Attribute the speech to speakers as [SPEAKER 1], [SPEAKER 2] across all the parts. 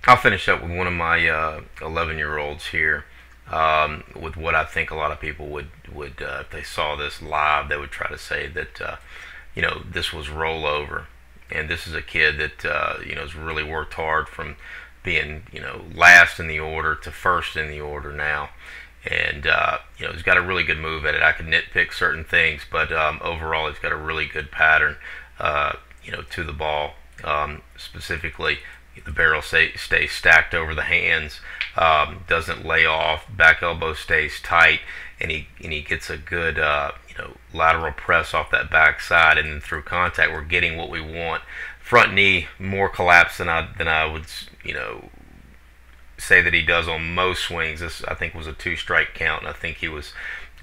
[SPEAKER 1] I'll finish up with one of my 11-year-olds here, with what I think a lot of people would if they saw this live, they would try to say that this was rollover, and this is a kid that has really worked hard from being last in the order to first in the order now, and he's got a really good move at it. I could nitpick certain things, but overall he's got a really good pattern to the ball. Specifically, the barrel stays stacked over the hands, doesn't lay off, back elbow stays tight, and he gets a good lateral press off that back side, and then through contact we're getting what we want. Front knee more collapsed than I would say that he does on most swings. This, I think, was a 2-strike count, and I think he was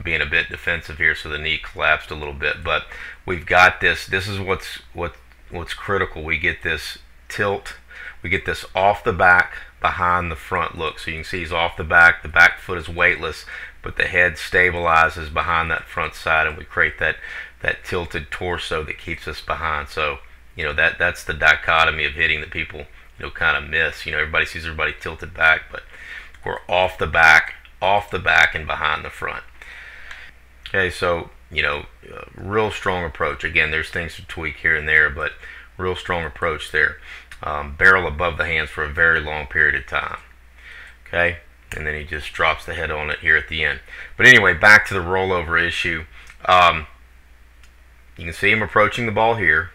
[SPEAKER 1] being a bit defensive here, so the knee collapsed a little bit. But we've got this. This is what's critical. We get this tilt. We get this off the back, behind the front look. So you can see he's off the back foot is weightless, but the head stabilizes behind that front side, and we create that tilted torso that keeps us behind. So that's the dichotomy of hitting that people kind of miss. Everybody sees everybody tilted back, but we're off the back and behind the front. Okay, so real strong approach. Again, there's things to tweak here and there, but real strong approach there. Barrel above the hands for a very long period of time. Okay, and then he just drops the head on it here at the end. But anyway, back to the rollover issue. You can see him approaching the ball here.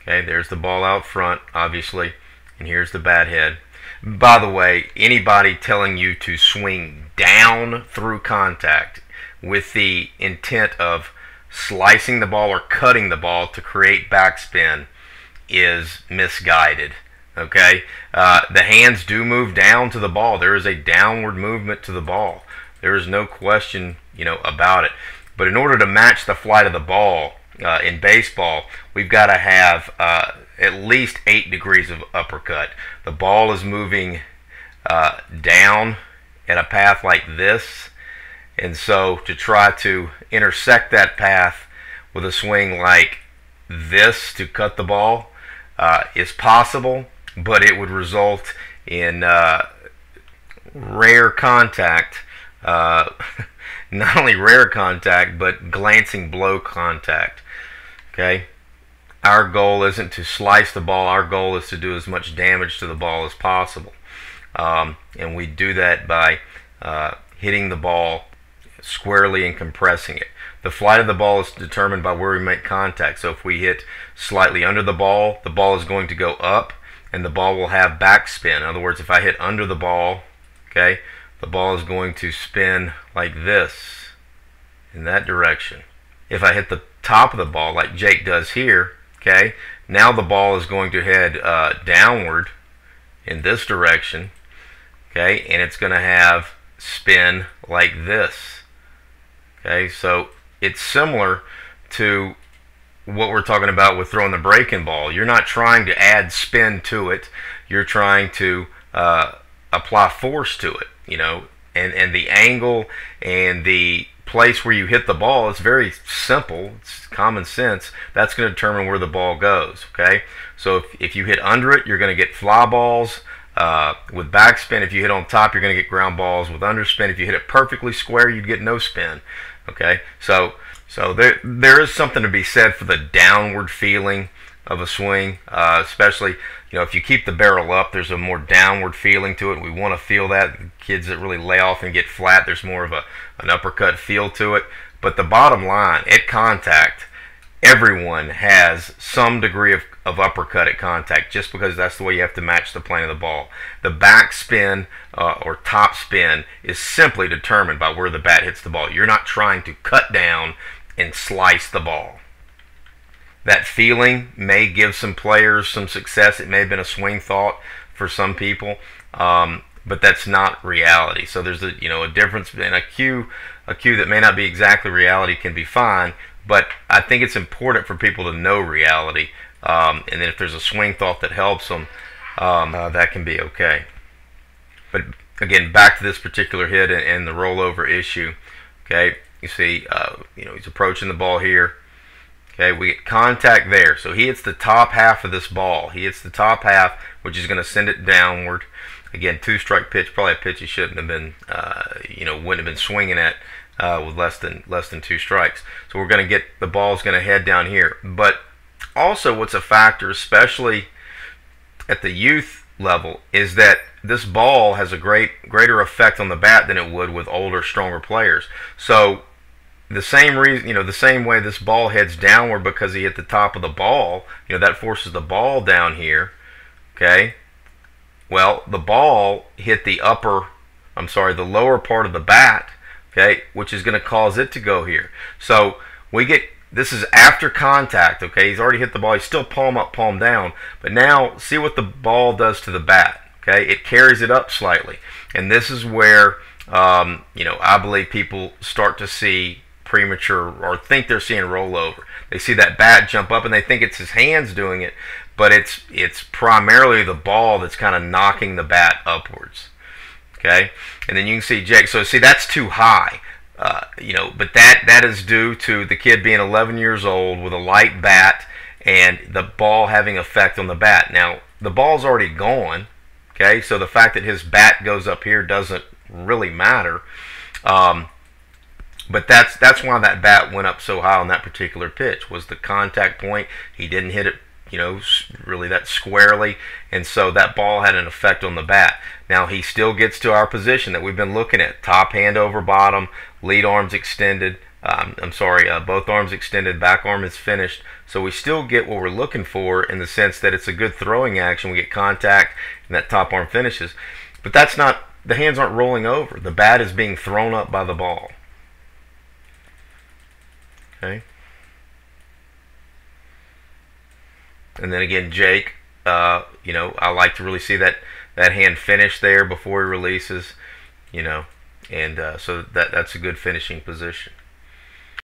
[SPEAKER 1] Okay, there's the ball out front, obviously, and here's the bat head. By the way, anybody telling you to swing down through contact with the intent of slicing the ball or cutting the ball to create backspin is misguided. Okay, the hands do move down to the ball. There is a downward movement to the ball. There is no question about it. But in order to match the flight of the ball in baseball, we've got to have at least 8 degrees of uppercut. The ball is moving down in a path like this, and so to try to intersect that path with a swing like this to cut the ball is possible, but it would result in rare contact. Not only rare contact, but glancing blow contact. Okay, our goal isn't to slice the ball. Our goal is to do as much damage to the ball as possible, and we do that by hitting the ball squarely and compressing it. The flight of the ball is determined by where we make contact. So if we hit slightly under the ball is going to go up, and the ball will have backspin. In other words, if I hit under the ball, okay, the ball is going to spin like this, in that direction. If I hit the top of the ball, like Jake does here, okay, now the ball is going to head downward in this direction, okay, and it's going to have spin like this. Okay, so it's similar to what we're talking about with throwing the breaking ball. You're not trying to add spin to it. You're trying to apply force to it, and the angle and the place where you hit the ball is very simple. It's common sense. That's going to determine where the ball goes. Okay, so if you hit under it, you're going to get fly balls with backspin. If you hit on top, you're going to get ground balls with underspin. If you hit it perfectly square, you'd get no spin. Okay, so there is something to be said for the downward feeling of a swing, especially if you keep the barrel up, there's a more downward feeling to it. We want to feel that. Kids that really lay off and get flat, there's more of an uppercut feel to it. But the bottom line, at contact, everyone has some degree of uppercut at contact, just because that's the way you have to match the plane of the ball. The back spin or top spin is simply determined by where the bat hits the ball. You're not trying to cut down and slice the ball. That feeling may give some players some success. It may have been a swing thought for some people, but that's not reality. So there's a difference, and a cue that may not be exactly reality can be fine, but I think it's important for people to know reality, and then if there's a swing thought that helps them, that can be okay. But again, back to this particular hit and the rollover issue. Okay, you see, he's approaching the ball here. Okay, we get contact there. So he hits the top half of this ball. He hits the top half, which is going to send it downward. Again, 2-strike pitch, probably a pitch he shouldn't have been, wouldn't have been swinging at with less than 2 strikes. So we're going to get, the ball's going to head down here. But also what's a factor, especially at the youth level, is that this ball has a greater effect on the bat than it would with older, stronger players. So the same reason, the same way this ball heads downward because he hit the top of the ball, that forces the ball down here. Okay. Well, the ball hit the lower part of the bat, okay, which is going to cause it to go here. So we get, this is after contact, okay, he's already hit the ball, he's still palm up, palm down, but now see what the ball does to the bat, okay, it carries it up slightly, and this is where, I believe people start to see premature, or think they're seeing rollover. They see that bat jump up and they think it's his hands doing it, but it's primarily the ball that's kind of knocking the bat upwards. Okay, and then you can see Jake. So see, that's too high. But that is due to the kid being 11 years old with a light bat and the ball having effect on the bat. Now the ball's already gone. Okay, so the fact that his bat goes up here doesn't really matter. But that's why that bat went up so high on that particular pitch, was the contact point. He didn't hit it, really that squarely, and so that ball had an effect on the bat. Now he still gets to our position that we've been looking at: top hand over bottom, lead arms extended. Both arms extended, back arm is finished. So we still get what we're looking for in the sense that it's a good throwing action. We get contact and that top arm finishes. But that's not, the hands aren't rolling over. The bat is being thrown up by the ball. Okay. And then again, Jake, I like to really see that hand finish there before he releases, and so that's a good finishing position.